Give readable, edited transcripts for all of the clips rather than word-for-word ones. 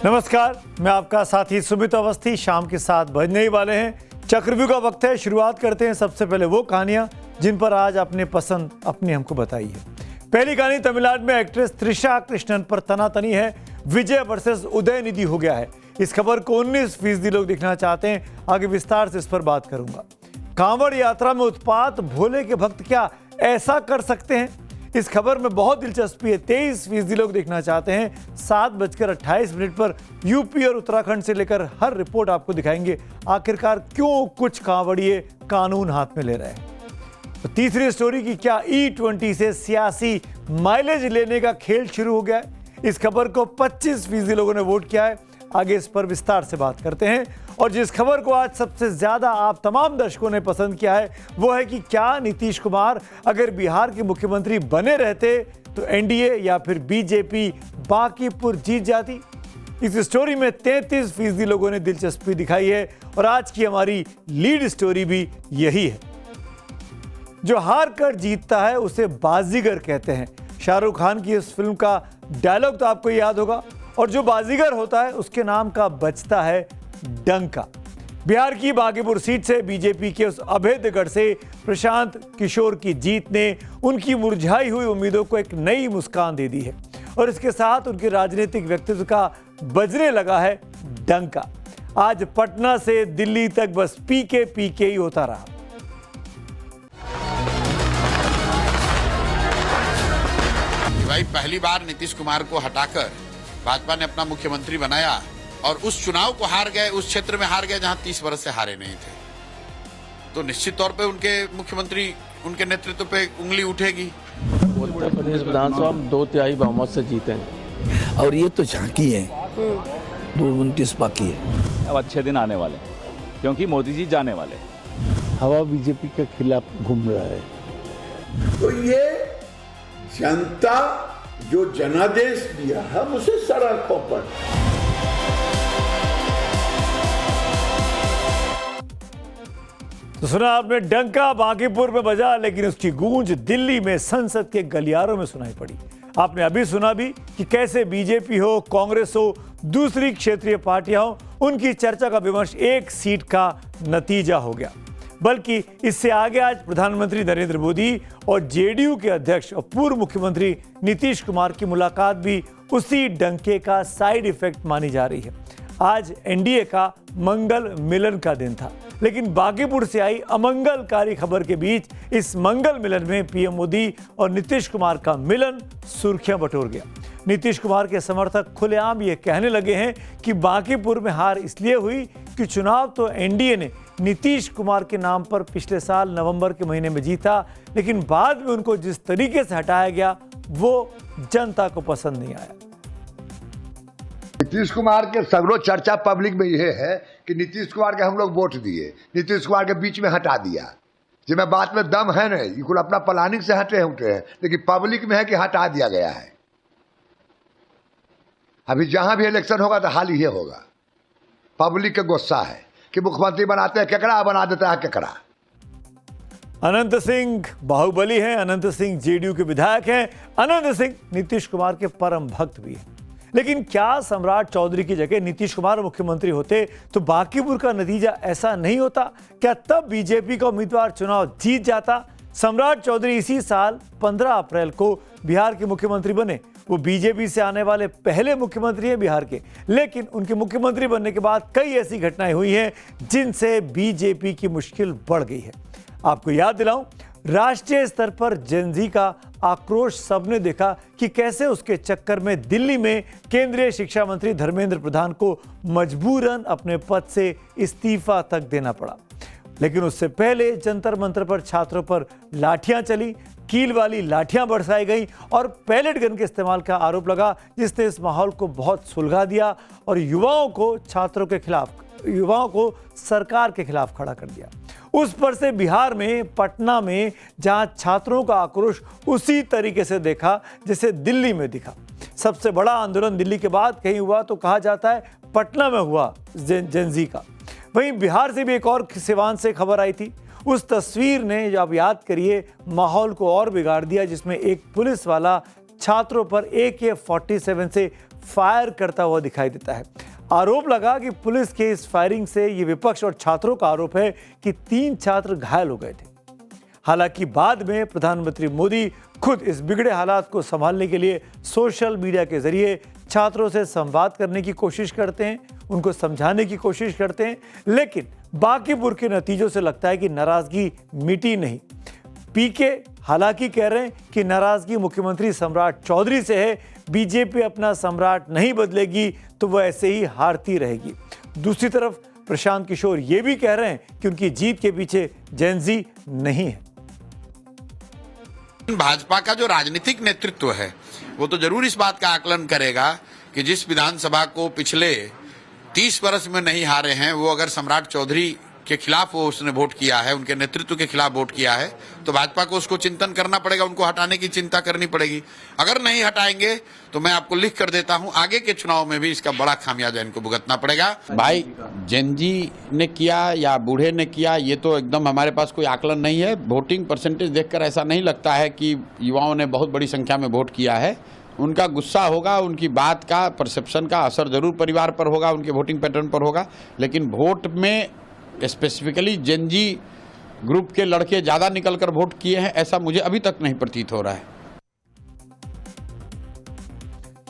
नमस्कार, मैं आपका साथी सुमित अवस्थी। शाम के 7 बजने ही वाले हैं। चक्रव्यूह का वक्त है। शुरुआत करते हैं सबसे पहले वो कहानियां जिन पर आज आपने पसंद अपनी हमको बताई है। पहली कहानी तमिलनाडु में एक्ट्रेस त्रिशा कृष्णन पर तनातनी है। विजय वर्सेस उदयनिधि हो गया है। इस खबर को 19% लोग देखना चाहते हैं। आगे विस्तार से इस पर बात करूंगा। कांवड़ यात्रा में उत्पात, भोले के भक्त क्या ऐसा कर सकते हैं? इस खबर में बहुत दिलचस्पी है। 23% लोग देखना चाहते हैं। 7:28 पर यूपी और उत्तराखंड से लेकर हर रिपोर्ट आपको दिखाएंगे। आखिरकार क्यों कुछ कांवड़िए कानून हाथ में ले रहे हैं। तो तीसरी स्टोरी की क्या E20 से सियासी माइलेज लेने का खेल शुरू हो गया है? इस खबर को 25% लोगों ने वोट किया है। आगे इस पर विस्तार से बात करते हैं। और जिस खबर को आज सबसे ज्यादा आप तमाम दर्शकों ने पसंद किया है वो है कि क्या नीतीश कुमार अगर बिहार के मुख्यमंत्री बने रहते तो एनडीए या फिर बीजेपी बांकीपुर जीत जाती। इस स्टोरी में 33% लोगों ने दिलचस्पी दिखाई है और आज की हमारी लीड स्टोरी भी यही है। जो हार कर जीतता है उसे बाजीगर कहते हैं। शाहरुख खान की इस फिल्म का डायलॉग तो आपको याद होगा। और जो बाजीगर होता है उसके नाम का बजता है डंका। बिहार की बांकीपुर सीट से बीजेपी के उस अभेद्य गढ़ से प्रशांत किशोर की जीत ने उनकी मुरझाई हुई उम्मीदों को एक नई मुस्कान दे दी है और इसके साथ उनके राजनीतिक व्यक्तित्व का बजने लगा है डंका। आज पटना से दिल्ली तक बस पीके ही होता रहा। भाई पहली बार नीतीश कुमार को हटाकर भाजपा ने अपना मुख्यमंत्री बनाया और उस चुनाव को हार गए, उस क्षेत्र में हार गए जहां 30 वर्ष से हारे नहीं थे। तो निश्चित तौर पे उनके मुख्यमंत्री, उनके नेतृत्व पे उंगली उठेगी। उत्तर प्रदेश विधानसभा 2/3 बहुमत से जीते हैं और ये तो झांकी है, 229 बाकी है। अब अच्छे दिन आने वाले क्योंकि मोदी जी जाने वाले। हवा बीजेपी के खिलाफ घूम रहा है। तो ये जनता जो जनादेश दिया है उसे सड़कों पर। तो सुना आपने, डंका बांकीपुर में बजा लेकिन उसकी गूंज दिल्ली में संसद के गलियारों में सुनाई पड़ी। आपने अभी सुना भी कि कैसे बीजेपी हो, कांग्रेस हो, दूसरी क्षेत्रीय पार्टियां हो, उनकी चर्चा का विमर्श एक सीट का नतीजा हो गया। बल्कि इससे आगे आज प्रधानमंत्री नरेंद्र मोदी और जेडीयू के अध्यक्ष और पूर्व मुख्यमंत्री नीतीश कुमार की मुलाकात भी उसी डंके का साइड इफेक्ट मानी जा रही है। आज एनडीए का मंगल मिलन का दिन था, लेकिन बांकीपुर से आई अमंगलकारी खबर के बीच इस मंगल मिलन में पीएम मोदी और नीतीश कुमार का मिलन सुर्खियां बटोर गया। नीतीश कुमार के समर्थक खुलेआम ये कहने लगे हैं कि बांकीपुर में हार इसलिए हुई कि चुनाव तो एनडीए ने नीतीश कुमार के नाम पर पिछले साल नवंबर के महीने में जीता, लेकिन बाद में उनको जिस तरीके से हटाया गया वो जनता को पसंद नहीं आया। नीतीश कुमार के सगरों चर्चा पब्लिक में यह है कि नीतीश कुमार के हम लोग वोट दिए, नीतीश कुमार के बीच में हटा दिया। जिसमें बात में दम है नहीं, ये कुल अपना प्लानिंग से हटे उठे हैं, लेकिन पब्लिक में है कि हटा दिया गया है। अभी जहां भी इलेक्शन होगा तो हाल ये होगा। पब्लिक का गुस्सा है कि मुख्यमंत्री बनाते हैं केकड़ा, बना देता है केकड़ा। अनंत सिंह बाहुबली हैं, अनंत सिंह जेडीयू के विधायक हैं, अनंत सिंह नीतीश कुमार के परम भक्त भी हैं। लेकिन क्या सम्राट चौधरी की जगह नीतीश कुमार मुख्यमंत्री होते तो बांकीपुर का नतीजा ऐसा नहीं होता? क्या तब बीजेपी का उम्मीदवार चुनाव जीत जाता? सम्राट चौधरी इसी साल 15 अप्रैल को बिहार के मुख्यमंत्री बने। वो बीजेपी से आने वाले पहले मुख्यमंत्री हैं बिहार के, लेकिन उनके मुख्यमंत्री बनने के बाद कई ऐसी घटनाएं हुई हैं जिनसे बीजेपी की मुश्किल बढ़ गई है। आपको याद दिलाऊं, राष्ट्रीय स्तर पर जेनजी का आक्रोश सबने देखा कि कैसे उसके चक्कर में दिल्ली में केंद्रीय शिक्षा मंत्री धर्मेंद्र प्रधान को मजबूरन अपने पद से इस्तीफा तक देना पड़ा। लेकिन उससे पहले जंतर मंतर पर छात्रों पर लाठियां चली, कील वाली लाठियां बरसाई गई और पैलेट गन के इस्तेमाल का आरोप लगा, जिसने इस माहौल को बहुत सुलझा दिया और युवाओं को सरकार के खिलाफ खड़ा कर दिया। उस पर से बिहार में, पटना में, जहां छात्रों का आक्रोश उसी तरीके से देखा जैसे दिल्ली में दिखा। सबसे बड़ा आंदोलन दिल्ली के बाद कहीं हुआ तो कहा जाता है पटना में हुआ जेनजी का। वहीं बिहार से भी एक और सिवान से खबर आई थी। उस तस्वीर ने, जो आप याद करिए, माहौल को और बिगाड़ दिया, जिसमें एक पुलिस वाला छात्रों पर AK-47 से फायर करता हुआ दिखाई देता है। आरोप लगा कि पुलिस के इस फायरिंग से ये विपक्ष और छात्रों का आरोप है कि 3 छात्र घायल हो गए थे। हालांकि बाद में प्रधानमंत्री मोदी खुद इस बिगड़े हालात को संभालने के लिए सोशल मीडिया के जरिए छात्रों से संवाद करने की कोशिश करते हैं, उनको समझाने की कोशिश करते हैं, लेकिन बांकीपुर के नतीजों से लगता है कि नाराजगी मिटी नहीं। पीके हालांकि कह रहे हैं कि नाराजगी मुख्यमंत्री सम्राट चौधरी से है, बीजेपी अपना सम्राट नहीं बदलेगी तो वह ऐसे ही हारती रहेगी। दूसरी तरफ प्रशांत किशोर ये भी कह रहे हैं कि उनकी जीत के पीछे जेनजी नहीं है। भाजपा का जो राजनीतिक नेतृत्व है वो तो जरूर इस बात का आकलन करेगा कि जिस विधानसभा को पिछले 30 वर्ष में नहीं हारे हैं, वो अगर सम्राट चौधरी के खिलाफ वो उसने वोट किया है, उनके नेतृत्व के खिलाफ वोट किया है, तो भाजपा को उसको चिंतन करना पड़ेगा, उनको हटाने की चिंता करनी पड़ेगी। अगर नहीं हटाएंगे तो मैं आपको लिख कर देता हूं, आगे के चुनाव में भी इसका बड़ा खामियाजा इनको भुगतना पड़ेगा। भाई जेनजी ने किया या बूढ़े ने किया, ये तो एकदम हमारे पास कोई आकलन नहीं है। वोटिंग परसेंटेज देखकर ऐसा नहीं लगता है कि युवाओं ने बहुत बड़ी संख्या में वोट किया है। उनका गुस्सा होगा, उनकी बात का, परसेप्शन का असर जरूर परिवार पर होगा, उनके वोटिंग पैटर्न पर होगा, लेकिन वोट में स्पेसिफिकली जेनजी ग्रुप के लड़के ज्यादा निकलकर वोट किए हैं, ऐसा मुझे अभी तक नहीं प्रतीत हो रहा है।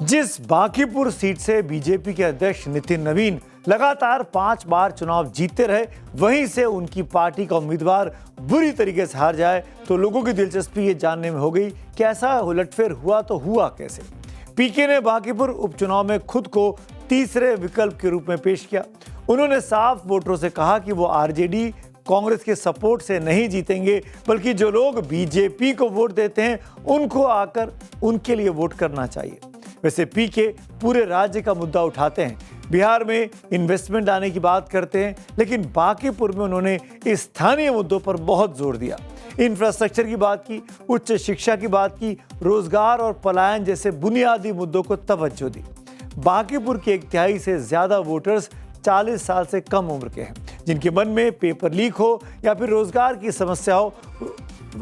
जिस बांकीपुर सीट से बीजेपी के अध्यक्ष नितिन नवीन लगातार 5 बार चुनाव जीतते रहे, वहीं से उनकी पार्टी का उम्मीदवार बुरी तरीके से हार जाए तो लोगों की दिलचस्पी ये जानने में हो गई कि ऐसा उलटफेर हुआ तो हुआ कैसे। पीके ने बांकीपुर उपचुनाव में खुद को तीसरे विकल्प के रूप में पेश किया। उन्होंने साफ वोटरों से कहा कि वो आरजेडी कांग्रेस के सपोर्ट से नहीं जीतेंगे, बल्कि जो लोग बीजेपी को वोट देते हैं उनको आकर उनके लिए वोट करना चाहिए। वैसे पीके पूरे राज्य का मुद्दा उठाते हैं, बिहार में इन्वेस्टमेंट लाने की बात करते हैं, लेकिन बांकीपुर में उन्होंने स्थानीय मुद्दों पर बहुत जोर दिया। इंफ्रास्ट्रक्चर की बात की, उच्च शिक्षा की बात की, रोजगार और पलायन जैसे बुनियादी मुद्दों को तवज्जो दी। बांकीपुर के 1/3 से ज्यादा वोटर्स 40 साल से कम उम्र के हैं, जिनके मन में पेपर लीक हो या फिर रोजगार की समस्या हो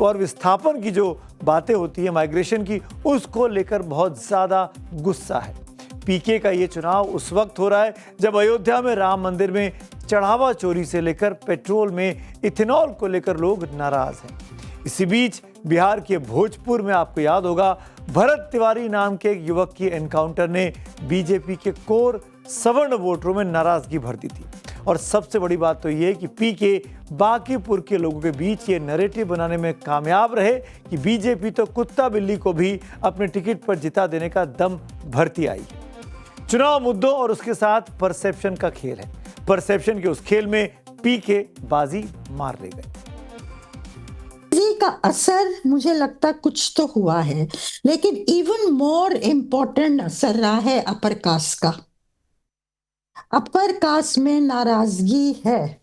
और विस्थापन की जो बातें होती है, माइग्रेशन की, उसको लेकर बहुत ज्यादा गुस्सा है। पीके का ये चुनाव उस वक्त हो रहा है जब अयोध्या में राम मंदिर में चढ़ावा चोरी से लेकर पेट्रोल में इथेनॉल को लेकर लोग नाराज हैं। इसी बीच बिहार के भोजपुर में आपको याद होगा, भरत तिवारी नाम के एक युवक की एनकाउंटर ने बीजेपी के कोर सवर्ण वोटरों में नाराजगी भर दी थी। और सबसे बड़ी बात तो ये कि पीके बांकीपुर के लोगों के बीच ये नैरेटिव बनाने में कामयाब रहे कि बीजेपी तो कुत्ता बिल्ली को भी अपने टिकट पर जिता देने का दम भरती आई। चुनाव मुद्दों और उसके साथ परसेप्शन का खेल है। परसेप्शन के उस खेल में पीके बाजी मार ले गए। का असर मुझे लगता कुछ तो हुआ है, लेकिन इवन मोर इम्पोर्टेंट असर रहा है अपर कास्ट का। अपर कास्ट में नाराजगी है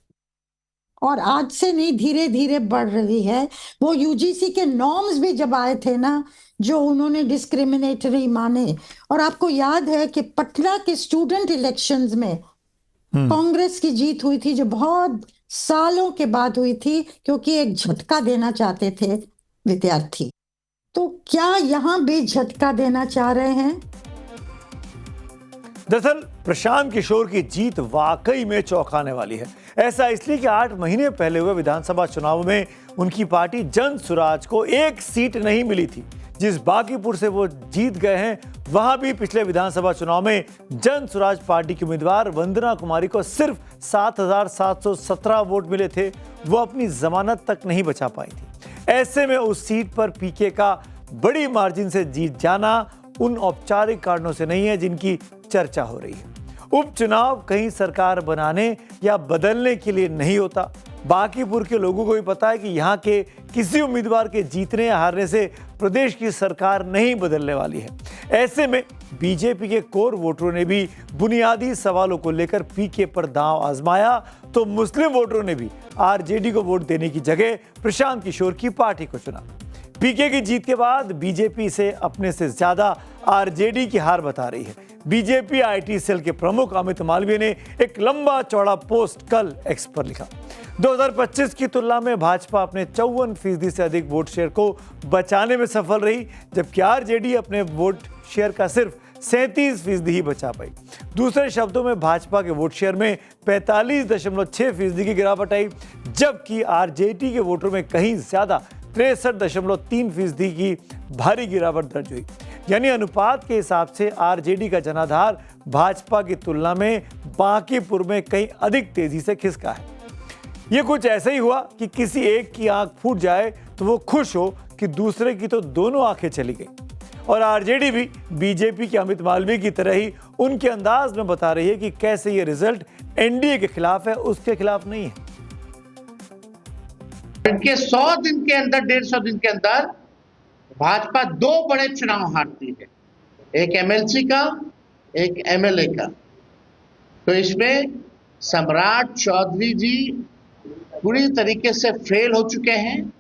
और आज से नहीं, धीरे धीरे बढ़ रही है। वो यूजीसी के नॉर्म्स भी जब आए थे ना, जो उन्होंने डिस्क्रिमिनेटरी माने, और आपको याद है कि पटना के स्टूडेंट इलेक्शंस में कांग्रेस की जीत हुई थी, जो बहुत सालों के बाद हुई थी, क्योंकि एक झटका देना चाहते थे विद्यार्थी। तो क्या यहां भी झटका देना चाह रहे हैं? दरअसल प्रशांत किशोर की जीत वाकई में चौंकाने वाली है। ऐसा इसलिए कि 8 महीने पहले हुए विधानसभा चुनाव में उनकी पार्टी जन सुराज को 1 सीट नहीं मिली थी। जिस बांकीपुर से वो जीत गए हैं, वहां भी पिछले विधानसभा चुनाव में जन सुराज पार्टी की उम्मीदवार वंदना कुमारी को सिर्फ 7,717 वोट मिले थे। वो अपनी जमानत तक नहीं बचा पाई थी। ऐसे में उस सीट पर पीके का बड़ी मार्जिन से जीत जाना उन औपचारिक कारणों से नहीं है जिनकी चर्चा हो रही है। उपचुनाव कहीं सरकार बनाने या बदलने के लिए नहीं होता। बांकीपुर के लोगों को भी पता है कि यहाँ के किसी उम्मीदवार के जीतने या हारने से प्रदेश की सरकार नहीं बदलने वाली है। ऐसे में बीजेपी के कोर वोटरों ने भी बुनियादी सवालों को लेकर पीके पर दांव आजमाया, तो मुस्लिम वोटरों ने भी आरजेडी को वोट देने की जगह प्रशांत किशोर की पार्टी को चुना। पीके की जीत के बाद बीजेपी से अपने से ज्यादा आरजेडी की हार बता रही है। बीजेपी आईटी सेल के प्रमुख अमित मालवीय ने एक लंबा चौड़ा पोस्ट कल एक्स पर लिखा। 2025 की तुलना में भाजपा अपने 54% से अधिक वोट शेयर को बचाने में सफल रही, जबकि आरजेडी अपने वोट शेयर का सिर्फ 37% ही बचा पाई। दूसरे शब्दों में भाजपा के वोट शेयर में 45.6% की गिरावट आई, जबकि आरजेडी के वोटों में कहीं ज्यादा 63.3% की भारी गिरावट दर्ज हुई। यानी अनुपात के हिसाब से आरजेडी का जनाधार भाजपा की तुलना में बांकीपुर में कहीं अधिक तेजी से खिसका है। ये कुछ ऐसा ही हुआ कि किसी एक की आंख फूट जाए तो वो खुश हो कि दूसरे की तो दोनों आंखें चली गई। और आरजेडी भी बीजेपी के अमित मालवीय की तरह ही उनके अंदाज में बता रही है कि कैसे ये रिजल्ट एनडीए के खिलाफ है, उसके खिलाफ नहीं है। इनके 100 दिन के अंदर, 150 दिन के अंदर भाजपा 2 बड़े चुनाव हारती है, एक एमएलसी का, एक एमएलए का। तो इसमें सम्राट चौधरी जी पूरी तरीके से फेल हो चुके हैं।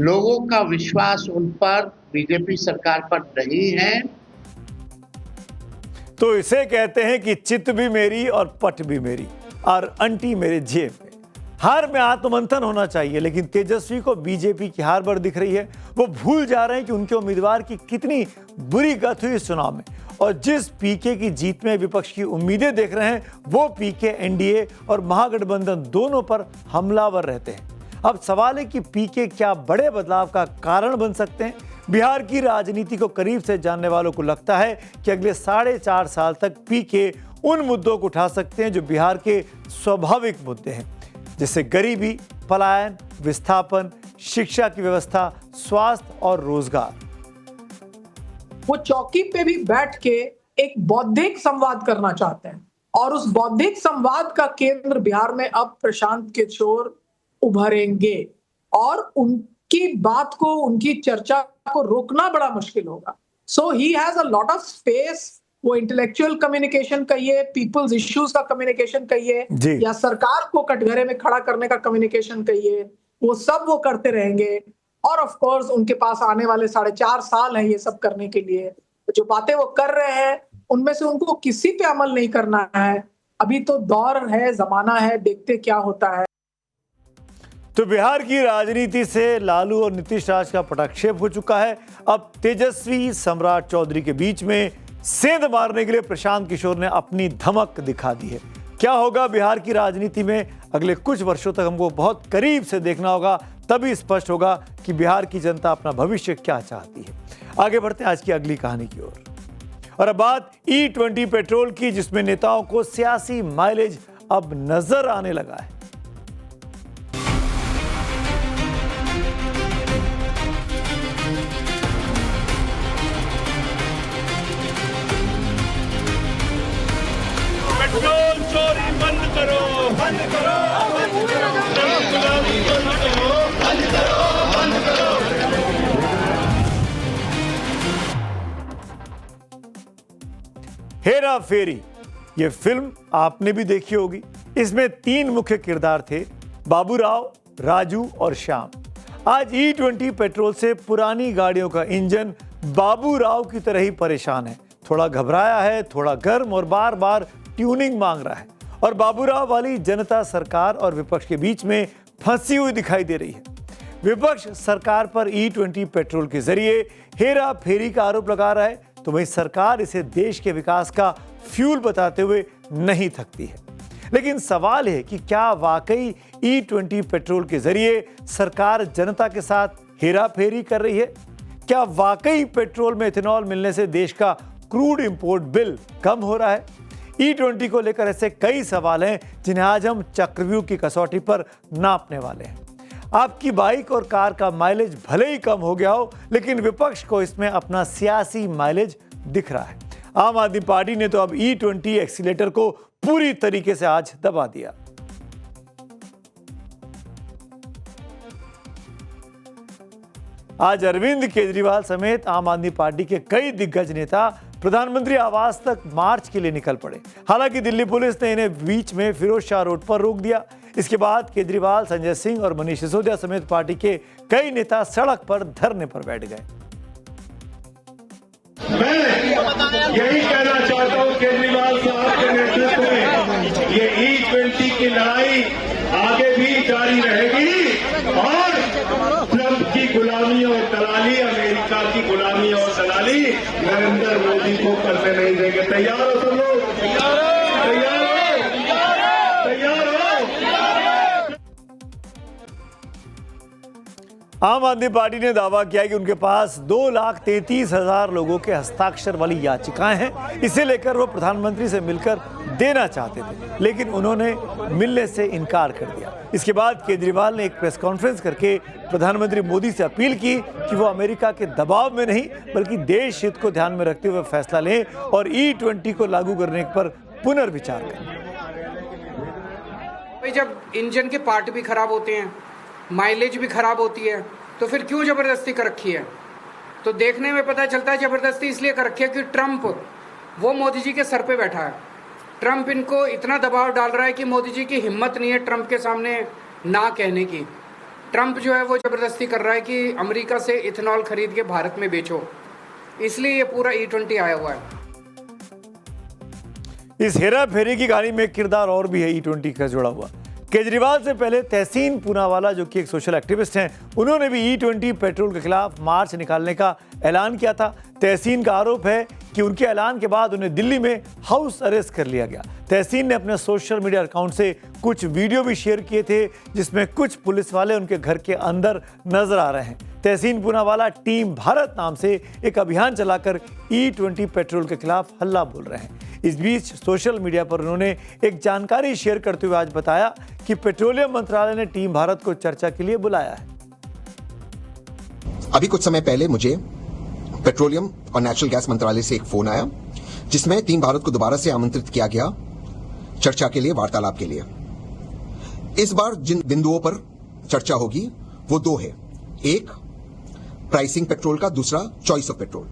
लोगों का विश्वास उन पर, बीजेपी सरकार पर नहीं है। तो इसे कहते हैं कि चित भी मेरी और पट भी मेरी और अंटी मेरे जेब में। हार में आत्ममंथन होना चाहिए, लेकिन तेजस्वी को बीजेपी की हार बर दिख रही है। वो भूल जा रहे हैं कि उनके उम्मीदवार की कितनी बुरी गत हुई इस चुनाव में, और जिस पीके की जीत में विपक्ष की उम्मीदें देख रहे हैं वो पीके एनडीए और महागठबंधन दोनों पर हमलावर रहते हैं। अब सवाल है कि पीके क्या बड़े बदलाव का कारण बन सकते हैं। बिहार की राजनीति को करीब से जानने वालों को लगता है कि अगले 4.5 साल तक पीके उन मुद्दों को उठा सकते हैं जो बिहार के स्वाभाविक मुद्दे हैं, जैसे गरीबी, पलायन, विस्थापन, शिक्षा की व्यवस्था, स्वास्थ्य और रोजगार। वो चौकी पे भी बैठ के एक बौद्धिक संवाद करना चाहते हैं, और उस बौद्धिक संवाद का केंद्र बिहार में अब प्रशांत किशोर उभरेंगे, और उनकी बात को, उनकी चर्चा को रोकना बड़ा मुश्किल होगा। So he has a lot of space. वो इंटेलेक्चुअल कम्युनिकेशन कहिए, पीपल्स इश्यूज का कम्युनिकेशन कहिए, या सरकार को कटघरे में खड़ा करने का कम्युनिकेशन कहिए, वो सब वो करते रहेंगे। और ऑफ कोर्स उनके पास आने वाले 4.5 साल हैं ये सब करने के लिए। जो बातें वो कर रहे हैं उनमें से उनको किसी पे अमल नहीं करना है। अभी तो दौर है, जमाना है, देखते क्या होता है। तो बिहार की राजनीति से लालू और नीतीश राज का पटाक्षेप हो चुका है। अब तेजस्वी, सम्राट चौधरी के बीच में सेंध मारने के लिए प्रशांत किशोर ने अपनी धमक दिखा दी है। क्या होगा बिहार की राजनीति में अगले कुछ वर्षों तक हमको बहुत करीब से देखना होगा, तभी स्पष्ट होगा कि बिहार की जनता अपना भविष्य क्या चाहती है। आगे बढ़ते हैं आज की अगली कहानी की ओर। और अब बात E20 पेट्रोल की, जिसमें नेताओं को सियासी माइलेज अब नजर आने लगा है। पेट्रोल चोरी बंद करो, बंद करो, बंद करो, बंद करो, बंद करो। हेरा फेरी, ये फिल्म आपने भी देखी होगी। इसमें 3 मुख्य किरदार थे, बाबूराव, राजू और श्याम। आज E20 पेट्रोल से पुरानी गाड़ियों का इंजन बाबूराव की तरह ही परेशान है। थोड़ा घबराया है, थोड़ा गर्म और बार बार ट्यूनिंग मांग रहा है। और बाबूराव वाली जनता सरकार और विपक्ष के बीच में फंसी हुई दिखाई दे रही है। विपक्ष सरकार पर E20 पेट्रोल के जरिए हेरा फेरी का आरोप लगा रहा है, तो वहीं सरकार इसे देश के विकास का फ्यूल बताते हुए नहीं थकती है। लेकिन सवाल है कि क्या वाकई E20 पेट्रोल के जरिए सरकार जनता के साथ हेरा फेरी कर रही है? क्या वाकई पेट्रोल में इथेनॉल मिलने से देश का क्रूड इंपोर्ट बिल कम हो रहा है? E20 को लेकर ऐसे कई सवाल हैं जिन्हें आज हम चक्रव्यूह की कसौटी पर नापने वाले हैं। आपकी बाइक और कार का माइलेज भले ही कम हो गया हो, लेकिन विपक्ष को इसमें अपना सियासी माइलेज दिख रहा है। आम आदमी पार्टी ने तो अब E20 एक्सीलेटर को पूरी तरीके से आज दबा दिया। आज अरविंद केजरीवाल समेत आम आदमी पार्टी के कई दिग्गज नेता प्रधानमंत्री आवास तक मार्च के लिए निकल पड़े। हालांकि दिल्ली पुलिस ने इन्हें बीच में फिरोज शाह रोड पर रोक दिया। इसके बाद केजरीवाल, संजय सिंह और मनीष सिसोदिया समेत पार्टी के कई नेता सड़क पर धरने पर बैठ गए। मैं यही कहना चाहता हूं केजरीवाल साहब के नेतृत्व में ये E20 की लड़ाई आगे भी जारी रहेगी और ट्रंप की गुलामी और दलाली, अमेरिका की गुलामी और दलाली नरेंद्र मोदी को करने नहीं देंगे। तैयार हो सब लोग? तैयार हो? आम आदमी पार्टी ने दावा किया कि उनके पास 2,33,000 लोगों के हस्ताक्षर वाली याचिकाएं हैं। इसे लेकर वो प्रधानमंत्री से मिलकर देना चाहते थे, लेकिन उन्होंने मिलने से इनकार कर दिया। इसके बाद केजरीवाल ने एक प्रेस कॉन्फ्रेंस करके प्रधानमंत्री मोदी से अपील की कि वो अमेरिका के दबाव में नहीं बल्कि देश हित को ध्यान में रखते हुए फैसला लें और E20 को लागू करने पर पुनर्विचार करें। भाई, जब इंजन के पार्ट भी खराब होते हैं, माइलेज भी खराब होती है, तो फिर क्यों जबरदस्ती कर रखी है? तो देखने में पता चलता है जबरदस्ती इसलिए कर रखी है कि ट्रंप वो मोदी जी के सर पे बैठा है। ट्रंप इनको इतना दबाव डाल रहा है कि मोदी जी की हिम्मत नहीं है ट्रंप के सामने ना कहने की। ट्रंप जो है वो जबरदस्ती कर रहा है कि अमेरिका से इथेनॉल खरीद के भारत में बेचो, इसलिए ये पूरा E20 आया हुआ है। इस हेरा फेरी की कहानी में एक किरदार और भी है E20 का जुड़ा हुआ। केजरीवाल से पहले तहसीन पूनावाला, जो कि एक सोशल एक्टिविस्ट हैं, उन्होंने भी E20 पेट्रोल के खिलाफ मार्च निकालने का ऐलान किया था। तहसीन का आरोप है कि उनके ऐलान के बाद उन्हें दिल्ली में हाउस अरेस्ट कर लिया गया। तहसीन ने अपने सोशल मीडिया अकाउंट से कुछ वीडियो भी शेयर किए थे जिसमें कुछ पुलिस वाले उनके घर के अंदर नजर आ रहे हैं। तहसीन पूनावाला टीम भारत नाम से एक अभियान चलाकर E20 पेट्रोल के खिलाफ हल्ला बोल रहे हैं। इस बीच सोशल मीडिया पर उन्होंने एक जानकारी शेयर करते हुए आज बताया कि पेट्रोलियम मंत्रालय ने टीम भारत को चर्चा के लिए बुलाया है। अभी कुछ समय पहले मुझे पेट्रोलियम और नेचुरल गैस मंत्रालय से एक फोन आया जिसमें टीम भारत को दोबारा से आमंत्रित किया गया चर्चा के लिए, वार्तालाप के लिए। इस बार जिन बिंदुओं पर चर्चा होगी वो दो है, एक प्राइसिंग पेट्रोल का, दूसरा चॉइस ऑफ पेट्रोल।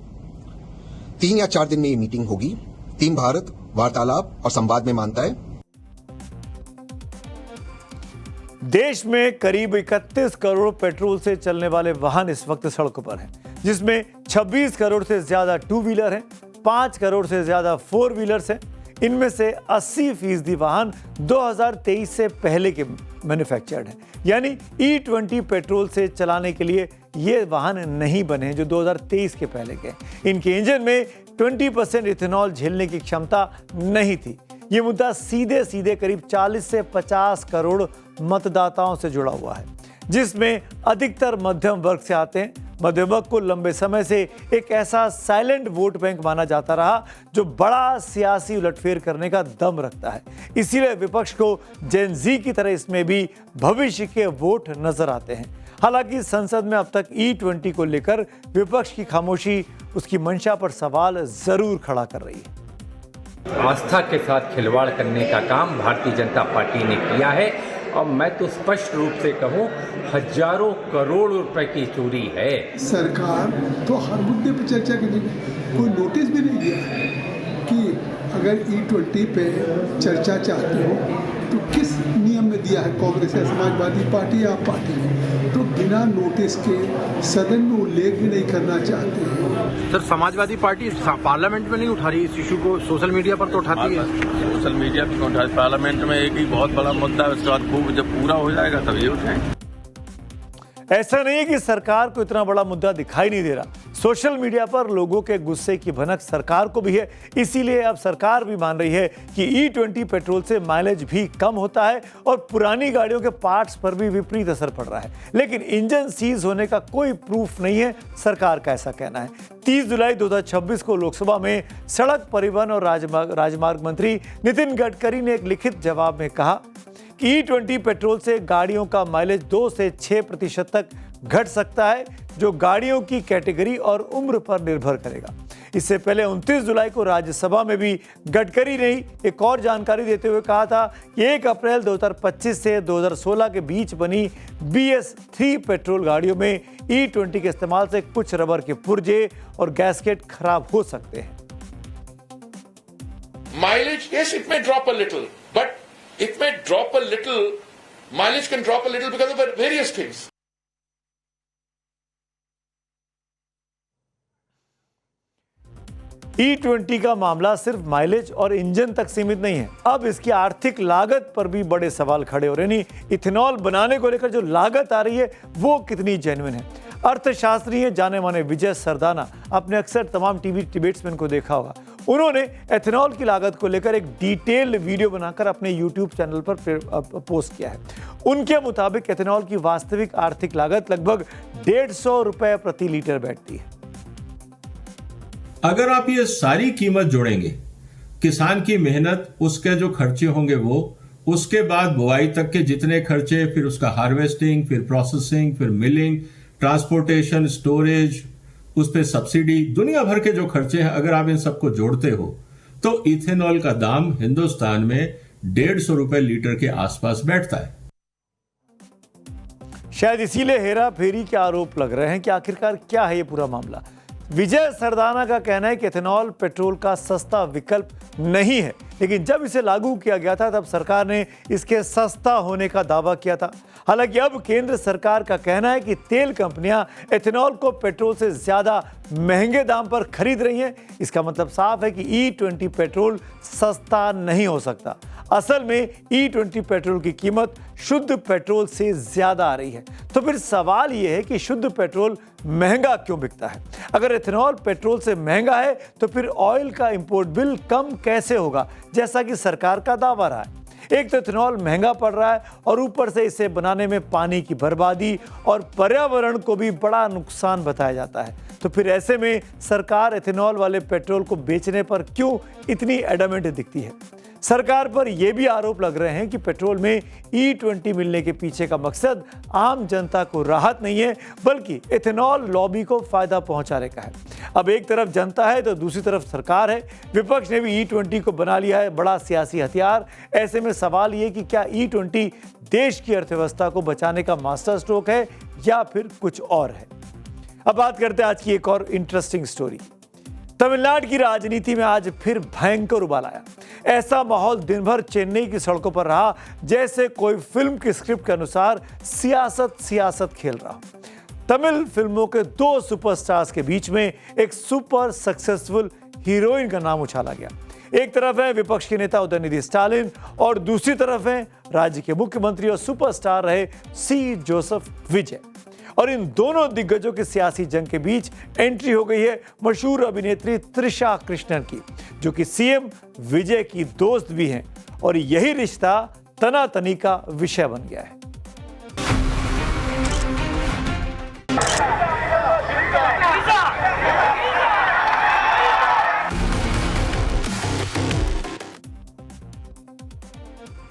3 या 4 दिन में ये मीटिंग होगी। टीम भारत वार्तालाप और संवाद में मानता है। देश में करीब 31 करोड़ पेट्रोल से चलने वाले वाहन इस वक्त सड़कों पर हैं, जिसमें 26 करोड़ से ज्यादा 2 व्हीलर हैं, 5 करोड़ से ज्यादा 4 व्हीलर्स हैं। इनमें से 80% वाहन 2023 से पहले के मैन्युफैक्चर्ड हैं, यानी E20 पेट्रोल से चलाने के लिए ये वाहन नहीं बने जो 2023 के पहले के। इनके इंजन में 20% इथेनॉल झेलने की क्षमता नहीं थी। ये मुद्दा सीधे सीधे करीब 40 से 50 करोड़ मतदाताओं से जुड़ा हुआ है, जिसमें अधिकतर मध्यम वर्ग से आते हैं। मध्यम वर्ग को लंबे समय से एक ऐसा साइलेंट वोट बैंक माना जाता रहा जो बड़ा सियासी उलटफेर करने का दम रखता है। इसीलिए विपक्ष को जेन जी की तरह इसमें भी भविष्य के वोट नजर आते हैं। हालांकि संसद में अब तक E20 को लेकर विपक्ष की खामोशी उसकी मंशा पर सवाल जरूर खड़ा कर रही है। आस्था के साथ खिलवाड़ करने का काम भारतीय जनता पार्टी ने किया है और मैं तो स्पष्ट रूप से कहूं, हजारों करोड़ रुपए की चोरी है। सरकार तो हर मुद्दे पर चर्चा करेगी, कोई नोटिस भी नहीं दिया कि अगर E20 पे चर्चा चाहते हो तो किस नियम में दिया है कांग्रेस या समाजवादी पार्टी या आप पार्टी ने, तो बिना नोटिस के सदन में उल्लेख भी नहीं करना चाहते हैं। सर, समाजवादी पार्टी पार्लियामेंट में नहीं उठा रही इस इशू को, सोशल मीडिया पर तो उठाती है। सोशल मीडिया पर उठा, पार्लियामेंट में एक ही बहुत बड़ा मुद्दा है, उसके बाद खूब जब पूरा हो जाएगा तब ये उठाएंगे। ऐसा नहीं है कि सरकार को इतना बड़ा मुद्दा दिखाई नहीं दे रहा। सोशल मीडिया पर लोगों के गुस्से की भनक सरकार को भी है, इसीलिए अब सरकार भी मान रही है कि E20 पेट्रोल से माइलेज भी कम होता है और पुरानी गाड़ियों के पार्ट्स पर भी विपरीत असर पड़ रहा है। लेकिन इंजन सीज होने का कोई प्रूफ नहीं है, सरकार का ऐसा कहना है। 30 जुलाई 2026 को लोकसभा में सड़क परिवहन और राजमार्ग मंत्री नितिन गडकरी ने एक लिखित जवाब में कहा कि E20 पेट्रोल से गाड़ियों का माइलेज 2 से 6% तक घट सकता है, जो गाड़ियों की कैटेगरी और उम्र पर निर्भर करेगा। इससे पहले 29 जुलाई को राज्यसभा में भी गडकरी ने एक और जानकारी देते हुए कहा था कि 1 अप्रैल 2025 से 2016 के बीच बनी BS3 पेट्रोल गाड़ियों में E20 के इस्तेमाल से कुछ रबर के पुर्जे और गैस्केट खराब हो सकते हैं। Mileage, yes, it may drop a little, but it may drop a little, mileage can drop a little because of various things. E20 का मामला सिर्फ माइलेज और इंजन तक सीमित नहीं है, अब इसकी आर्थिक लागत पर भी बड़े सवाल खड़े हो रहे हैं। इथेनॉल बनाने को लेकर जो लागत आ रही है वो कितनी जेन्युइन है। अर्थशास्त्री हैं जाने माने विजय सरदाना, आपने अक्सर तमाम टीवी डिबेट्स में इनको देखा होगा। उन्होंने एथेनॉल की लागत को लेकर एक डिटेल्ड वीडियो बनाकर अपने यूट्यूब चैनल पर पोस्ट किया है। उनके मुताबिक एथेनॉल की वास्तविक आर्थिक लागत लगभग 150 रुपए प्रति लीटर बैठती है। अगर आप ये सारी कीमत जोड़ेंगे, किसान की मेहनत, उसके जो खर्चे होंगे वो, उसके बाद बुआई तक के जितने खर्चे, फिर उसका हार्वेस्टिंग, फिर प्रोसेसिंग, फिर मिलिंग, ट्रांसपोर्टेशन, स्टोरेज, उस पे सब्सिडी, दुनिया भर के जो खर्चे हैं, अगर आप इन सबको जोड़ते हो तो इथेनॉल का दाम हिंदुस्तान में 150 रुपए लीटर के आसपास बैठता है। शायद इसीलिए हेरा फेरी के आरोप लग रहे हैं कि आखिरकार क्या है ये पूरा मामला। विजय सरदाना का कहना है कि एथेनॉल पेट्रोल का सस्ता विकल्प नहीं है, लेकिन जब इसे लागू किया गया था तब सरकार ने इसके सस्ता होने का दावा किया था। हालांकि अब केंद्र सरकार का कहना है कि तेल कंपनियां एथेनॉल को पेट्रोल से ज्यादा महंगे दाम पर खरीद रही हैं। इसका मतलब साफ है कि E20 पेट्रोल सस्ता नहीं हो सकता। असल में E20 पेट्रोल की कीमत शुद्ध पेट्रोल से ज्यादा आ रही है। तो फिर सवाल यह है कि शुद्ध पेट्रोल महंगा क्यों बिकता है? अगर एथेनॉल पेट्रोल से महंगा है तो फिर ऑयल का इंपोर्ट बिल कम कैसे होगा, जैसा कि सरकार का दावा रहा है? एक तो एथेनॉल महंगा पड़ रहा है और ऊपर से इसे बनाने में पानी की बर्बादी और पर्यावरण को भी बड़ा नुकसान बताया जाता है। तो फिर ऐसे में सरकार एथेनॉल वाले पेट्रोल को बेचने पर क्यों इतनी एडमेंट दिखती है? सरकार पर यह भी आरोप लग रहे हैं कि पेट्रोल में E20 मिलने के पीछे का मकसद आम जनता को राहत नहीं है, बल्कि एथेनॉल लॉबी को फायदा पहुंचाने का है। अब एक तरफ जनता है तो दूसरी तरफ सरकार है। विपक्ष ने भी E20 को बना लिया है बड़ा सियासी हथियार। ऐसे में सवाल ये कि क्या E20 देश की अर्थव्यवस्था को बचाने का मास्टर स्ट्रोक है या फिर कुछ और है? अब बात करते हैं आज की एक और इंटरेस्टिंग स्टोरी। तमिलनाडु की राजनीति में आज फिर भयंकर उबाल आया। ऐसा माहौल दिन भर चेन्नई की सड़कों पर रहा जैसे कोई फिल्म की स्क्रिप्ट के अनुसार सियासत खेल रहा। तमिल फिल्मों के दो सुपरस्टार्स के बीच में एक सुपर सक्सेसफुल हीरोइन का नाम उछाला गया। एक तरफ है विपक्ष के नेता उदयनिधि स्टालिन और दूसरी तरफ है राज्य के मुख्यमंत्री और सुपरस्टार रहे सी जोसेफ विजय। और इन दोनों दिग्गजों की सियासी जंग के बीच एंट्री हो गई है मशहूर अभिनेत्री त्रिशा कृष्णन की, जो कि सीएम विजय की दोस्त भी हैं। और यही रिश्ता तनातनी का विषय बन गया है।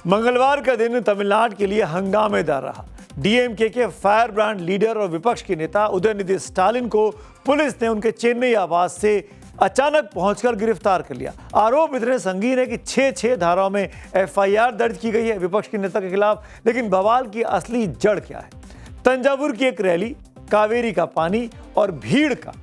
मंगलवार का दिन तमिलनाडु के लिए हंगामेदार रहा। डीएमके के फायर ब्रांड लीडर और विपक्ष के नेता उदयनिधि स्टालिन को पुलिस ने उनके चेन्नई आवास से अचानक पहुंचकर गिरफ्तार कर लिया। आरोप इतने संगीन है कि 6 धाराओं में एफआईआर दर्ज की गई है विपक्ष के नेता के खिलाफ। लेकिन बवाल की असली जड़ क्या है? तंजावुर की एक रैली, कावेरी का पानी और भीड़ का,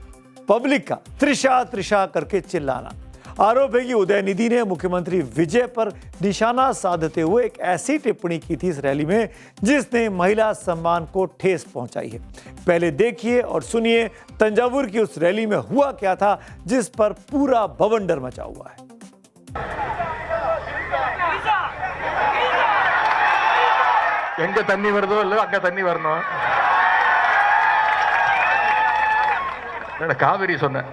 पब्लिक का त्रिशा करके चिल्लाना। आरोप है कि उदयनिधि ने मुख्यमंत्री विजय पर निशाना साधते हुए एक ऐसी टिप्पणी की थी इस रैली में जिसने महिला सम्मान को ठेस पहुंचाई है। पहले देखिए और सुनिए तंजावुर की उस रैली में हुआ क्या था जिस पर पूरा बवंडर मचा हुआ है। எங்க தண்ணி வருதோ இல்ல அங்க தண்ணி வரணும். காவிரி சொன்னேன்.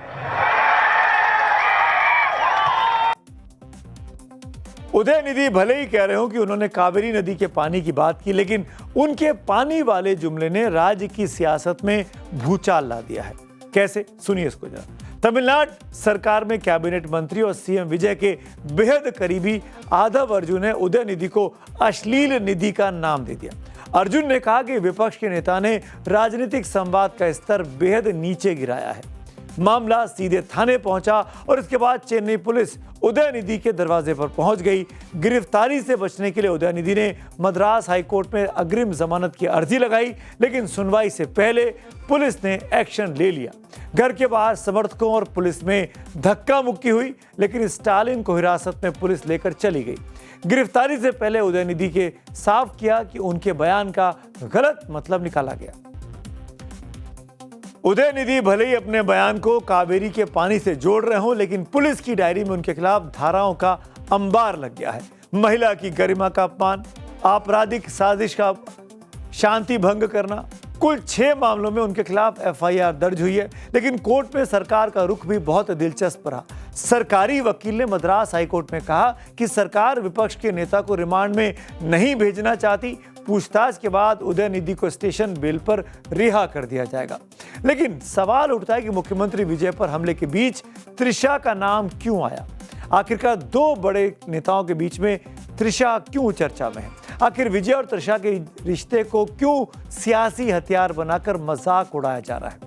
उदयनिधि भले ही कह रहे हो कि उन्होंने कावेरी नदी के पानी की बात की, लेकिन उनके पानी वाले जुमले ने राज्य की सियासत में भूचाल ला दिया है। कैसे? सुनिए इसको जरा। तमिलनाडु सरकार में कैबिनेट मंत्री और सीएम विजय के बेहद करीबी आदव अर्जुन ने उदयनिधि को अश्लील निधि का नाम दे दिया। अर्जुन ने कहा कि विपक्ष के नेता ने राजनीतिक संवाद का स्तर बेहद नीचे गिराया है। मामला सीधे थाने पहुंचा और इसके बाद चेन्नई पुलिस उदयनिधि के दरवाजे पर पहुंच गई। गिरफ्तारी से बचने के लिए उदयनिधि ने मद्रास हाईकोर्ट में अग्रिम जमानत की अर्जी लगाई, लेकिन सुनवाई से पहले पुलिस ने एक्शन ले लिया। घर के बाहर समर्थकों और पुलिस में धक्का मुक्की हुई, लेकिन स्टालिन को हिरासत में पुलिस लेकर चली गई। गिरफ्तारी से पहले उदयनिधि के साफ किया कि उनके बयान का गलत मतलब निकाला गया। उदयनिधि भले ही अपने बयान को कावेरी के पानी से जोड़ रहे हों, लेकिन पुलिस की डायरी में उनके खिलाफ धाराओं का अंबार लग गया है। महिला की गरिमा का अपमान, आपराधिक साजिश का शांति भंग करना, कुल 6 मामलों में उनके खिलाफ एफआईआर दर्ज हुई है, लेकिन कोर्ट में सरकार का रुख भी बहुत दिलचस्प रहा। सरकारी वकील ने मद्रास हाईकोर्ट में कहा कि सरकार विपक्ष के नेता को रिमांड में नहीं भेजना चाहती। पूछताछ के बाद उदयनिधि को स्टेशन बेल पर रिहा कर दिया जाएगा। लेकिन सवाल उठता है कि मुख्यमंत्री विजय पर हमले के बीच त्रिशा का नाम क्यों आया? आखिरकार 2 बड़े नेताओं के बीच में त्रिशा क्यों चर्चा में है? आखिर विजय और त्रिशा के रिश्ते को क्यों सियासी हथियार बनाकर मजाक उड़ाया जा रहा है?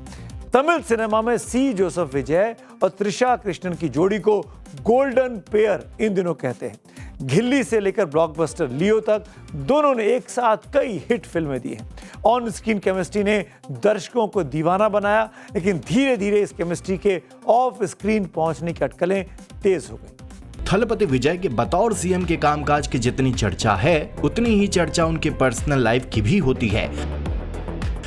तमिल सिनेमा में सी जोसेफ विजय और त्रिशा कृष्णन की जोड़ी को गोल्डन पेयर इन दिनों कहते हैं। घिल्ली से लेकर ब्लॉकबस्टर लियो तक दोनों ने एक साथ कई हिट फिल्में दी हैं। ऑन स्क्रीन केमिस्ट्री ने दर्शकों को दीवाना बनाया, लेकिन धीरे धीरे इस केमिस्ट्री के ऑफ स्क्रीन पहुंचने की अटकलें तेज हो गई। थलपति विजय के बतौर सीएम के कामकाज की जितनी चर्चा है, उतनी ही चर्चा उनके पर्सनल लाइफ की भी होती है।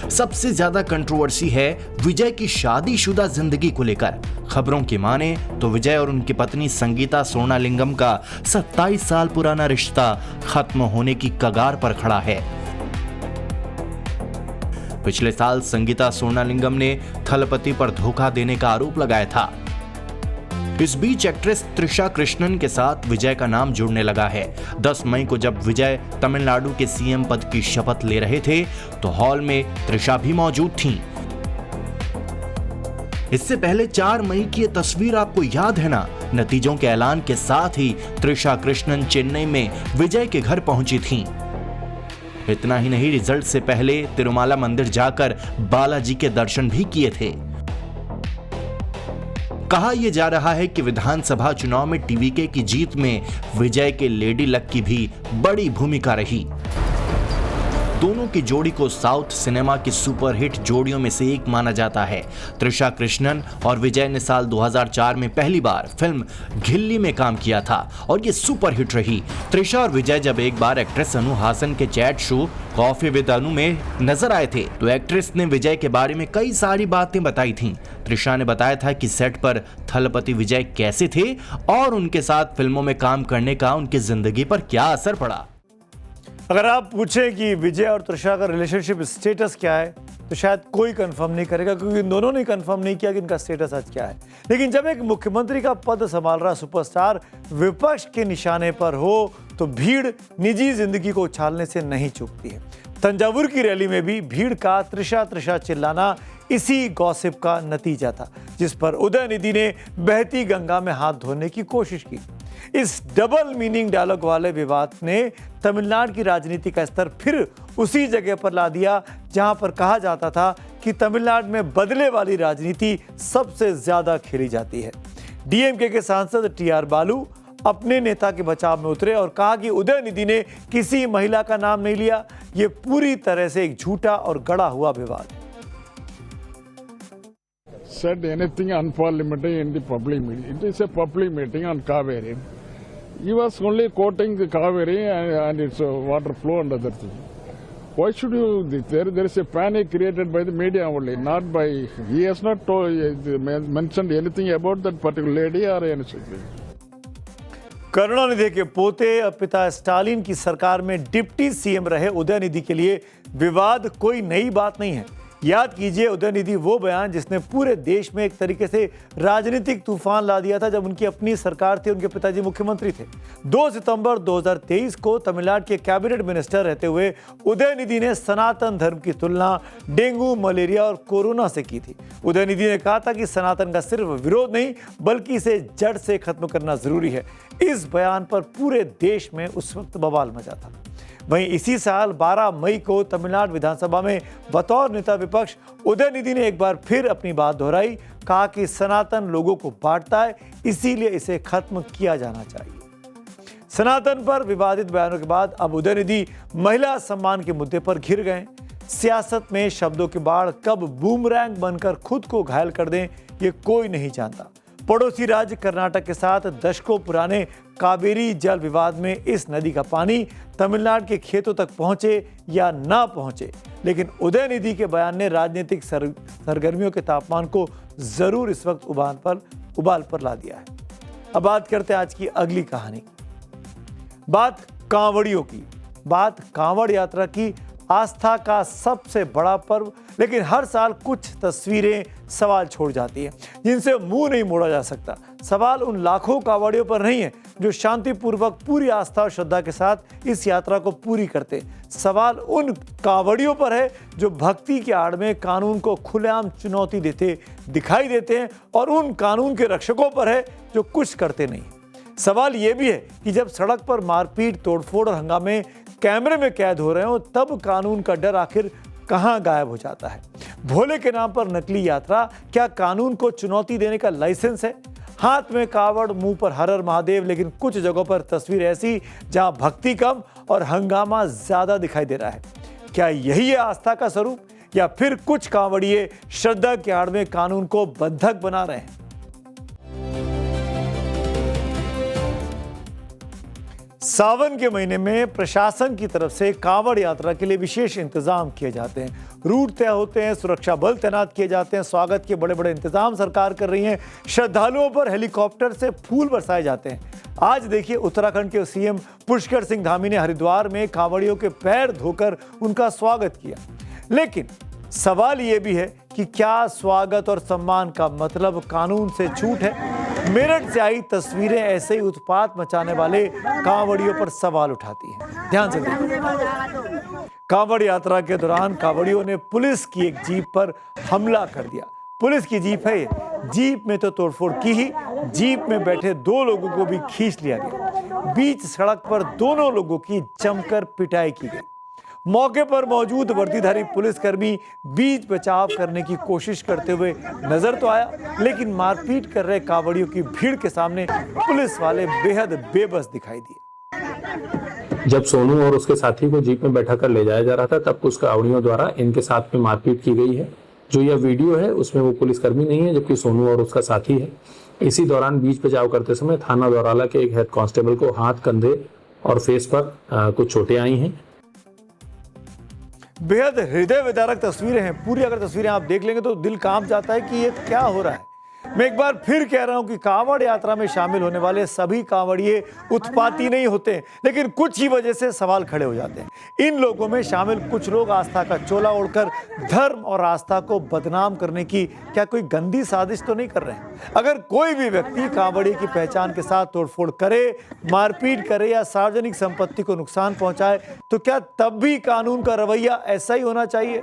सबसे ज्यादा कंट्रोवर्सी है विजय की शादीशुदा जिंदगी को लेकर। खबरों की माने तो विजय और उनकी पत्नी संगीता सोनालिंगम का 27 साल पुराना रिश्ता खत्म होने की कगार पर खड़ा है। पिछले साल संगीता सोनालिंगम ने थलपति पर धोखा देने का आरोप लगाया था। इस बीच एक्ट्रेस त्रिशा कृष्णन के साथ विजय का नाम जुड़ने लगा है। 10 मई को जब विजय तमिलनाडु के सीएम पद की शपथ ले रहे थे तो हॉल में त्रिशा भी मौजूद थीं। इससे पहले 4 मई की ये तस्वीर आपको याद है ना? नतीजों के ऐलान के साथ ही त्रिशा कृष्णन चेन्नई में विजय के घर पहुंची थीं। इतना ही नहीं, रिजल्ट से पहले तिरुमाला मंदिर जाकर बालाजी के दर्शन भी किए थे। कहा यह जा रहा है कि विधानसभा चुनाव में टीवीके की जीत में विजय के लेडी लक की भी बड़ी भूमिका रही। दोनों की जोड़ी को साउथ सिनेमा की सुपरहिट जोड़ियों में से एक माना जाता है। त्रिशा कृष्णन और विजय ने साल 2004 में पहली बार फिल्म घिल्ली में काम किया था और ये सुपरहिट रही। त्रिशा और विजय जब एक बार एक्ट्रेस अनु हासन के चैट शो कॉफी विद अनु में नजर आए थे तो एक्ट्रेस ने विजय के बारे में कई सारी बातें बताई थीं। त्रिशा ने बताया था कि सेट पर थलपति विजय कैसे थे और उनके साथ फिल्मों में काम करने का उनकी जिंदगी पर क्या असर पड़ा। अगर आप पूछें कि विजय और त्रिशा का रिलेशनशिप स्टेटस क्या है तो शायद कोई कंफर्म नहीं करेगा, क्योंकि इन दोनों ने कंफर्म नहीं किया कि इनका स्टेटस आज क्या है। लेकिन जब एक मुख्यमंत्री का पद संभाल रहा सुपरस्टार विपक्ष के निशाने पर हो तो भीड़ निजी जिंदगी को उछालने से नहीं चूकती है। तंजावुर की रैली में भी भीड़ का त्रिशा त्रिशा चिल्लाना इसी गॉसिप का नतीजा था, जिस पर उदयनिधि ने बहती गंगा में हाथ धोने की कोशिश की। इस डबल मीनिंग डायलॉग वाले विवाद ने तमिलनाडु की राजनीति का स्तर फिर उसी जगह पर ला दिया जहां पर कहा जाता था कि तमिलनाडु में बदले वाली राजनीति सबसे ज्यादा खेली जाती है। डीएमके के सांसद टीआर बालू अपने नेता के बचाव में उतरे और कहा कि उदयनिधि ने किसी महिला का नाम नहीं लिया। यह पूरी तरह से एक झूठा और गढ़ा हुआ विवाद। Said anything unparliamentary in the public meeting. It is a public meeting on Kaveri. He was only quoting the Kaveri and its water flow and other things. Why should you? There is a panic created by the media only, not by. He has not mentioned anything about that particular lady or anything. Karunanidhi के पोते और पिता Stalin की सरकार में deputy CM रहे उदयनिधि के लिए विवाद कोई नई बात नहीं है। याद कीजिए उदयनिधि वो बयान जिसने पूरे देश में एक तरीके से राजनीतिक तूफान ला दिया था जब उनकी अपनी सरकार थी, उनके पिताजी मुख्यमंत्री थे। 2 सितंबर 2023 को तमिलनाडु के कैबिनेट मिनिस्टर रहते हुए उदयनिधि ने सनातन धर्म की तुलना डेंगू, मलेरिया और कोरोना से की थी। उदयनिधि ने कहा था कि सनातन का सिर्फ विरोध नहीं बल्कि इसे जड़ से खत्म करना जरूरी है। इस बयान पर पूरे देश में उस वक्त बवाल मचा था। वहीं इसी साल 12 मई को तमिलनाडु विधानसभा में बतौर नेता विपक्ष उदयनिधि ने एक बार फिर अपनी बात दोहराई। कहा कि सनातन लोगों को बांटता है, इसीलिए इसे खत्म किया जाना चाहिए। सनातन पर विवादित बयानों के बाद अब उदयनिधि महिला सम्मान के मुद्दे पर घिर गए। सियासत में शब्दों की बाढ़ कब बूमरैंग बनकर खुद को घायल कर दें, ये कोई नहीं जानता। पड़ोसी राज्य कर्नाटक के साथ दशकों पुराने कावेरी जल विवाद में इस नदी का पानी तमिलनाडु के खेतों तक पहुंचे या ना पहुंचे, लेकिन उदयनिधि के बयान ने राजनीतिक सरगर्मियों के तापमान को जरूर इस वक्त उबाल पर ला दिया है। अब बात करते हैं आज की अगली कहानी। बात कांवड़ियों की, बात कांवड़ यात्रा की आस्था का सबसे बड़ा पर्व, लेकिन हर साल कुछ तस्वीरें सवाल छोड़ जाती हैं जिनसे मुंह नहीं मोड़ा जा सकता। सवाल उन लाखों कांवड़ियों पर नहीं है जो शांतिपूर्वक पूरी आस्था और श्रद्धा के साथ इस यात्रा को पूरी करते। सवाल उन कांवड़ियों पर है जो भक्ति के आड़ में कानून को खुलेआम चुनौती देते दिखाई देते हैं, और उन कानून के रक्षकों पर है जो कुछ करते नहीं। सवाल यह भी है कि जब सड़क पर मारपीट, तोड़फोड़ और हंगामे कैमरे में कैद हो रहे हो, तब कानून का डर आखिर कहां गायब हो जाता है? भोले के नाम पर नकली यात्रा क्या कानून को चुनौती देने का लाइसेंस है? हाथ में कावड़, मुंह पर हर हर महादेव, लेकिन कुछ जगहों पर तस्वीर ऐसी जहां भक्ति कम और हंगामा ज्यादा दिखाई दे रहा है। क्या यही है आस्था का स्वरूप, या फिर कुछ कांवड़िए श्रद्धा के आड़ में कानून को बंधक बना रहे हैं? सावन के महीने में प्रशासन की तरफ से कांवड़ यात्रा के लिए विशेष इंतजाम किए जाते हैं। रूट तय होते हैं, सुरक्षा बल तैनात किए जाते हैं, स्वागत के बड़े बड़े इंतजाम सरकार कर रही है। श्रद्धालुओं पर हेलीकॉप्टर से फूल बरसाए जाते हैं। आज देखिए, उत्तराखंड के सीएम पुष्कर सिंह धामी ने हरिद्वार में कांवड़ियों के पैर धोकर उनका स्वागत किया। लेकिन सवाल ये भी है कि क्या स्वागत और सम्मान का मतलब कानून से छूट है? मेरठ से आई तस्वीरें ऐसे ही उत्पात मचाने वाले कांवड़ियों पर सवाल उठाती हैं। ध्यान से देखिए। कांवड़ यात्रा के दौरान कांवड़ियों ने पुलिस की एक जीप पर हमला कर दिया। पुलिस की जीप है ये। जीप में तो तोड़फोड़ की ही, जीप में बैठे 2 लोगों को भी खींच लिया गया। बीच सड़क पर दोनों लोगों की जमकर पिटाई की गई। मौके पर मौजूद वर्दीधारी पुलिसकर्मी बीच बचाव करने की कोशिश करते हुए नजर तो आया, लेकिन मारपीट कर रहे कांवड़ियों की भीड़ के सामने पुलिस वाले बेहद बेबस दिखाई दिए। जब सोनू और उसके साथी को जीप में बैठा कर ले जाया जा रहा था, तब कुछ कांवड़ियों द्वारा इनके साथ में मारपीट की गई है। जो यह वीडियो है उसमें वो पुलिसकर्मी नहीं है, जबकि सोनू और उसका साथी है। इसी दौरान बीच बचाव करते समय थाना दौराला के एक हेड कांस्टेबल को हाथ, कंधे और फेस पर कुछ चोटें आई हैं। बेहद हृदय विदारक तस्वीरें हैं। पूरी अगर तस्वीरें आप देख लेंगे तो दिल कांप जाता है कि ये क्या हो रहा है। मैं एक बार फिर कह रहा हूं कि कांवड़ यात्रा में शामिल होने वाले सभी कांवड़िए उत्पाती नहीं होते, लेकिन कुछ ही वजह से सवाल खड़े हो जाते हैं। इन लोगों में शामिल कुछ लोग आस्था का चोला ओढ़कर धर्म और आस्था को बदनाम करने की क्या कोई गंदी साजिश तो नहीं कर रहे हैं? अगर कोई भी व्यक्ति कांवड़िए की पहचान के साथ तोड़फोड़ करे, मारपीट करे या सार्वजनिक संपत्ति को नुकसान पहुंचाए, तो क्या तब भी कानून का रवैया ऐसा ही होना चाहिए?